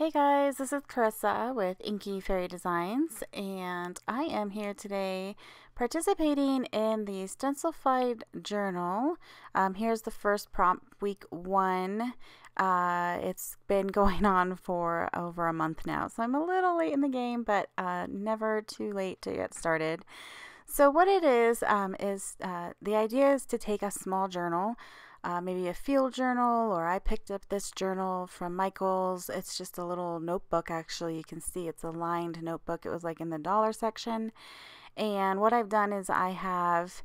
Hey guys, this is Carissa with Inky Fairy Designs, and I am here today participating in the Stencilfied journal. Here's the first prompt, week 1. It's been going on for over a month now, so I'm a little late in the game, but never too late to get started. So what it is the idea is to take a small journal, maybe a field journal, or I picked up this journal from Michael's. It's just a little notebook, actually. You can see it's a lined notebook. It was like in the dollar section. And what I've done is I have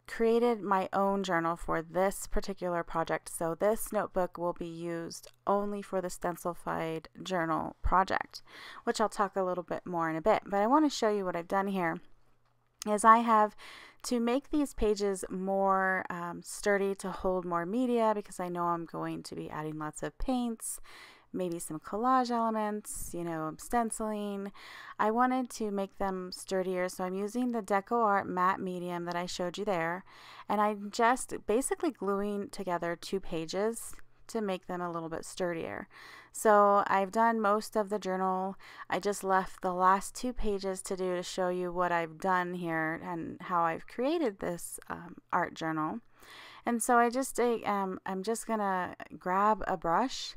created my own journal for this particular project. So this notebook will be used only for the Stencilfied journal project, which I'll talk a little bit more in a bit. But I want to show you what I've done here. Is I have to make these pages more sturdy to hold more media, because I know I'm going to be adding lots of paints, maybe some collage elements, stenciling. I wanted to make them sturdier, so I'm using the Deco Art matte medium that I showed you there, and I'm just basically gluing together 2 pages to make them a little bit sturdier. So I've done most of the journal. I just left the last 2 pages to do to show you what I've done here and how I've created this art journal. And so I'm just gonna grab a brush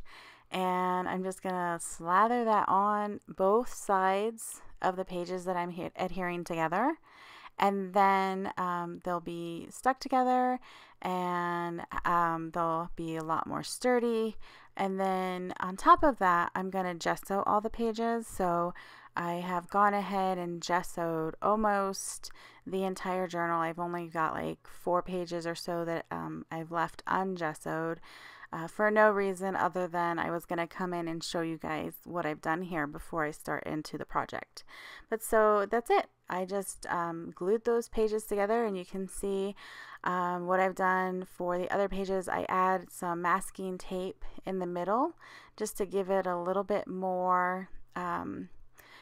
and I'm just gonna slather that on both sides of the pages that I'm adhering together. And then they'll be stuck together, and they'll be a lot more sturdy. And then on top of that, I'm going to gesso all the pages. So I have gone ahead and gessoed almost the entire journal. I've only got like 4 pages or so that I've left ungessoed. For no reason other than I was going to come in and show you guys what I've done here before I start into the project. But so that's it. I just glued those pages together, and you can see what I've done for the other pages. I add some masking tape in the middle just to give it a little bit more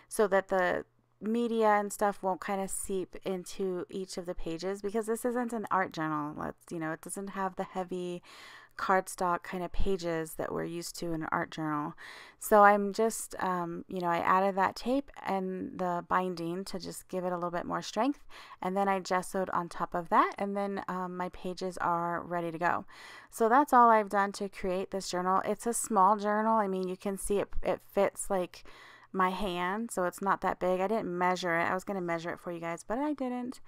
so that the media and stuff won't kind of seep into each of the pages, because this isn't an art journal. It doesn't have the heavy cardstock kind of pages that we're used to in an art journal. So I'm just I added that tape and the binding to just give it a little bit more strength, and then I gessoed on top of that, and then my pages are ready to go. So that's all I've done to create this journal. It's a small journal. I mean, you can see it fits like my hand, so it's not that big. I didn't measure it. I was going to measure it for you guys, but I didn't.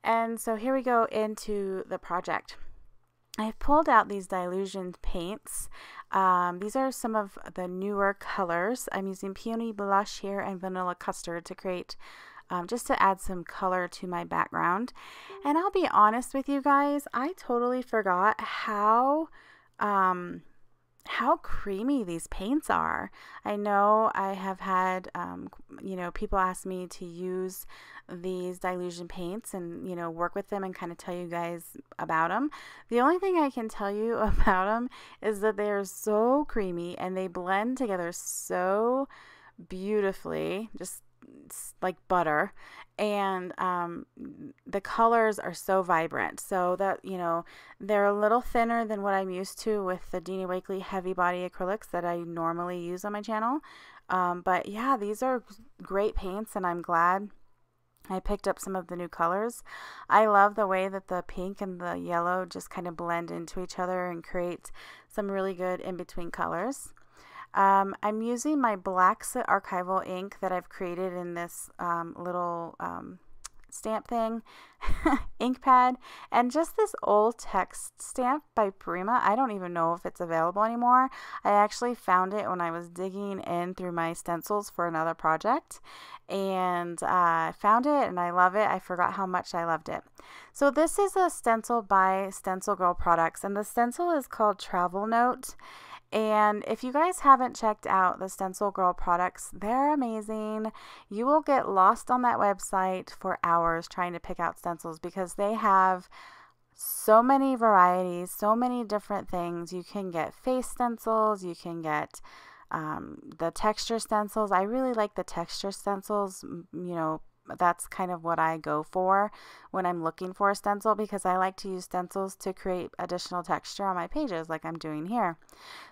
And so here we go into the project. I've pulled out these Dylusions paints. These are some of the newer colors. I'm using Peony blush here and vanilla custard to create, just to add some color to my background. And I'll be honest with you guys, I totally forgot how creamy these paints are. I know I have had, people ask me to use these Dylusion paints and, work with them and kind of tell you guys about them. The only thing I can tell you about them is that they're so creamy and they blend together so beautifully, just like butter, and the colors are so vibrant, so that they're a little thinner than what I'm used to with the Dina Wakley heavy body acrylics that I normally use on my channel. But yeah, these are great paints, and I'm glad I picked up some of the new colors. I love the way that the pink and the yellow just kind of blend into each other and create some really good in-between colors. I'm using my black Soot Archival ink that I've created in this little stamp thing, ink pad, and just this old text stamp by Prima. I don't even know if it's available anymore. I actually found it when I was digging in through my stencils for another project, and I found it and I love it. I forgot how much I loved it. So this is a stencil by Stencilgirl Products, and the stencil is called Travel Note. And if you guys haven't checked out the Stencilgirl products, they're amazing. You will get lost on that website for hours trying to pick out stencils, because they have so many varieties, so many different things. You can get face stencils, you can get the texture stencils. I really like the texture stencils, that's kind of what I go for when I'm looking for a stencil, because I like to use stencils to create additional texture on my pages like I'm doing here.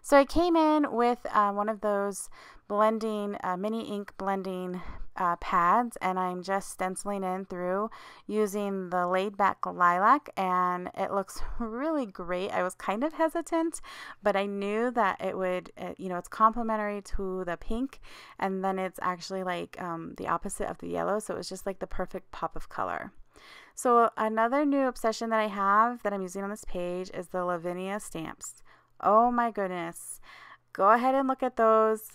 So I came in with one of those blending, mini ink blending pads, and I'm just stenciling in through using the laid back lilac, and it looks really great. I was kind of hesitant, but I knew that it would, you know, it's complementary to the pink, and then it's actually like the opposite of the yellow, so it was just like the perfect pop of color. So another new obsession that I have that I'm using on this page is the Lavinia stamps. Oh my goodness. Go ahead and look at those.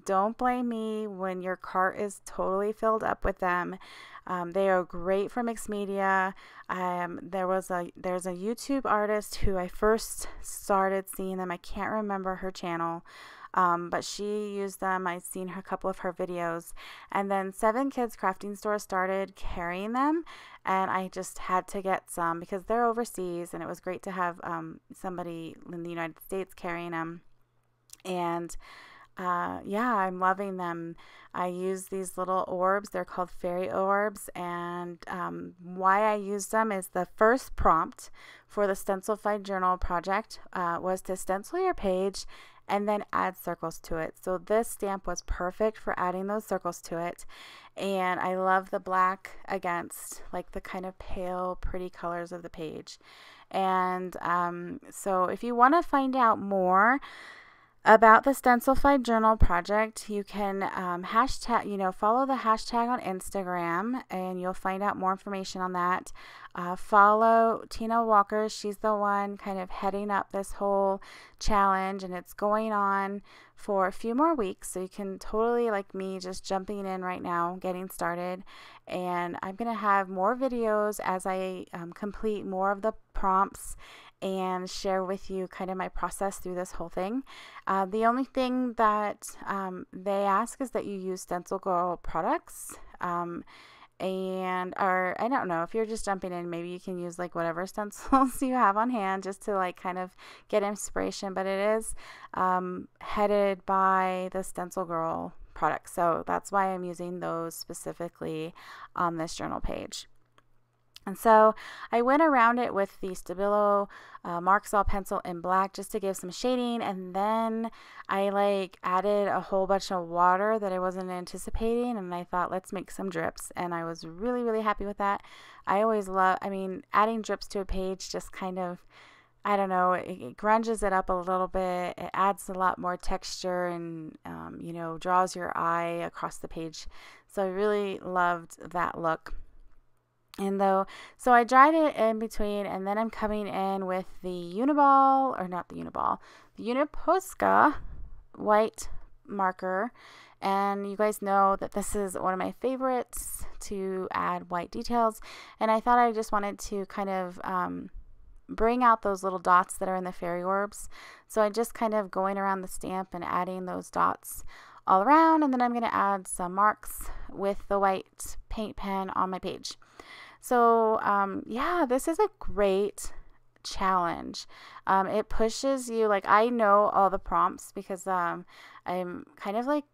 Don't blame me when your cart is totally filled up with them. They are great for mixed media. There's a YouTube artist who I first started seeing them. I can't remember her channel, but she used them. I've seen a couple of her videos, and then 7 Kids Crafting Store started carrying them, and I just had to get some because they're overseas, and it was great to have somebody in the United States carrying them. And yeah, I'm loving them. I use these little orbs. They're called fairy orbs, and why I use them is the first prompt for the Stencilfied Journal project was to stencil your page and then add circles to it. So this stamp was perfect for adding those circles to it, and I love the black against like the kind of pale pretty colors of the page. And so if you want to find out more about the Stencilfied Journal project, you can follow the hashtag on Instagram, and you'll find out more information on that. Follow Tina Walker. She's the one kind of heading up this whole challenge, and it's going on for a few more weeks, so you can totally, like me, just jumping in right now, getting started. And I'm going to have more videos as I complete more of the prompts and share with you kind of my process through this whole thing. The only thing that they ask is that you use Stencilgirl Products. Or I don't know, if you're just jumping in, maybe you can use like whatever stencils you have on hand just to like kind of get inspiration, but it is headed by the Stencilgirl Products. So that's why I'm using those specifically on this journal page. And so I went around it with the Stabilo Mark-Sol pencil in black just to give some shading, and then I like added a whole bunch of water that I wasn't anticipating, and I thought, let's make some drips, and I was really, really happy with that. I always love, adding drips to a page just kind of, I don't know, it grunges it up a little bit. It adds a lot more texture and, draws your eye across the page. So I really loved that look. So I dried it in between, and then I'm coming in with the the Uniposca white marker. And you guys know that this is one of my favorites to add white details. And I thought I just wanted to kind of bring out those little dots that are in the fairy orbs. So I just kind of going around the stamp and adding those dots all around. And then I'm going to add some marks with the white paint pen on my page. So yeah, this is a great challenge. It pushes you, like I know all the prompts because I'm kind of like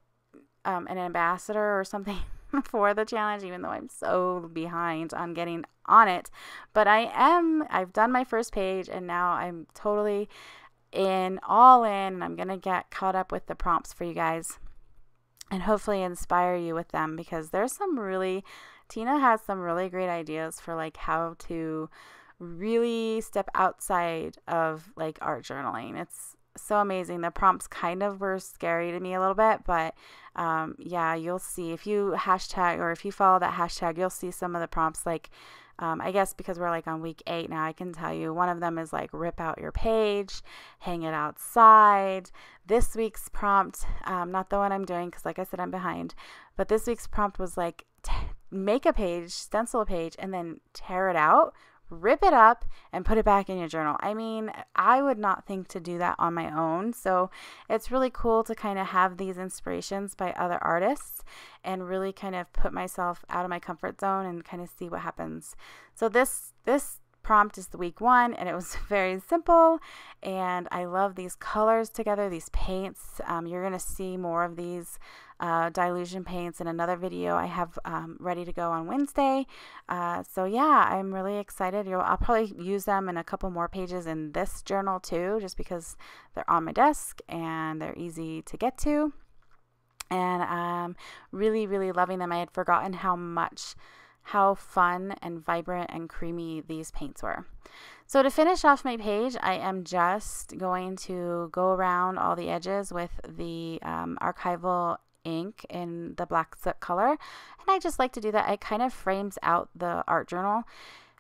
an ambassador or something for the challenge, even though I'm so behind on getting on it. But I've done my first page, and now I'm totally all in, and I'm going to get caught up with the prompts for you guys and hopefully inspire you with them, because Tina has some really great ideas for like how to really step outside of like art journaling. It's so amazing. The prompts kind of were scary to me a little bit, but yeah, you'll see if you hashtag, or if you follow that hashtag, you'll see some of the prompts. Like I guess because we're like on week 8 now, I can tell you one of them is like rip out your page, hang it outside. This week's prompt, not the one I'm doing because like I said, I'm behind, but this week's prompt was like make a page, stencil a page, and then tear it out, rip it up, and put it back in your journal. I would not think to do that on my own. So it's really cool to kind of have these inspirations by other artists and really kind of put myself out of my comfort zone and kind of see what happens. So this prompt is the week 1, and it was very simple, and I love these colors together, these paints. You're going to see more of these Dylusion paints in another video I have ready to go on Wednesday. So yeah, I'm really excited. I'll probably use them in a couple more pages in this journal too, just because they're on my desk and they're easy to get to. And I'm really, really loving them. I had forgotten how fun and vibrant and creamy these paints were. So to finish off my page, I am just going to go around all the edges with the Archival ink in the black soot color, and I just like to do that. It kind of frames out the art journal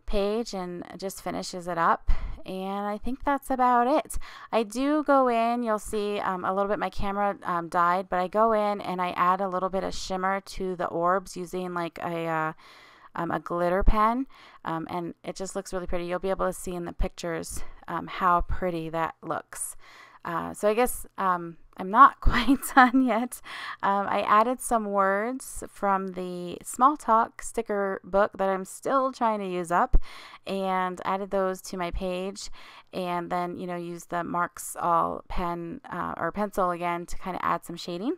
page and just finishes it up, and I think that's about it. I do go in, you'll see a little bit, my camera died, but I go in and I add a little bit of shimmer to the orbs using like a glitter pen, and it just looks really pretty. You'll be able to see in the pictures how pretty that looks. So I guess I'm not quite done yet. I added some words from the Small Talk sticker book that I'm still trying to use up, and added those to my page, and then use the Marks All pen or pencil again to kind of add some shading.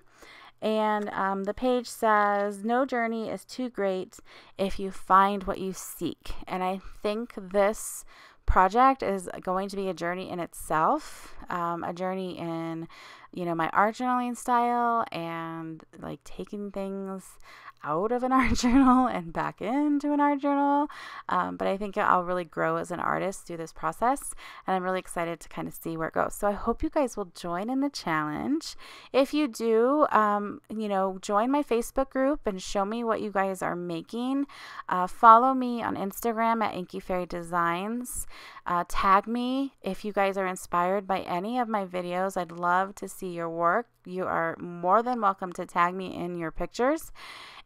And the page says, "No journey is too great if you find what you seek." And I think this project is going to be a journey in itself, a journey in my art journaling style, and like taking things out of an art journal and back into an art journal. But I think I'll really grow as an artist through this process, and I'm really excited to kind of see where it goes. So I hope you guys will join in the challenge. If you do, join my Facebook group and show me what you guys are making. Follow me on Instagram at Inky Fairy Designs. Tag me if you guys are inspired by any of my videos. I'd love to see your work. You are more than welcome to tag me in your pictures.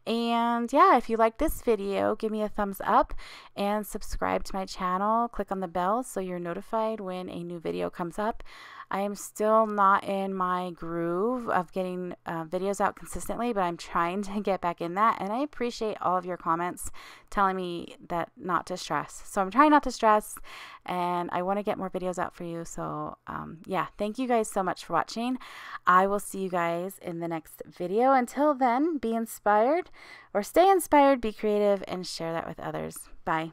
And yeah, if you like this video, give me a thumbs up and subscribe to my channel. Click on the bell so you're notified when a new video comes up. I am still not in my groove of getting videos out consistently, but I'm trying to get back in that. And I appreciate all of your comments telling me that not to stress. So I'm trying not to stress, and I want to get more videos out for you. So yeah, thank you guys so much for watching. I will see you guys in the next video. Until then, be inspired, or stay inspired, be creative, and share that with others. Bye.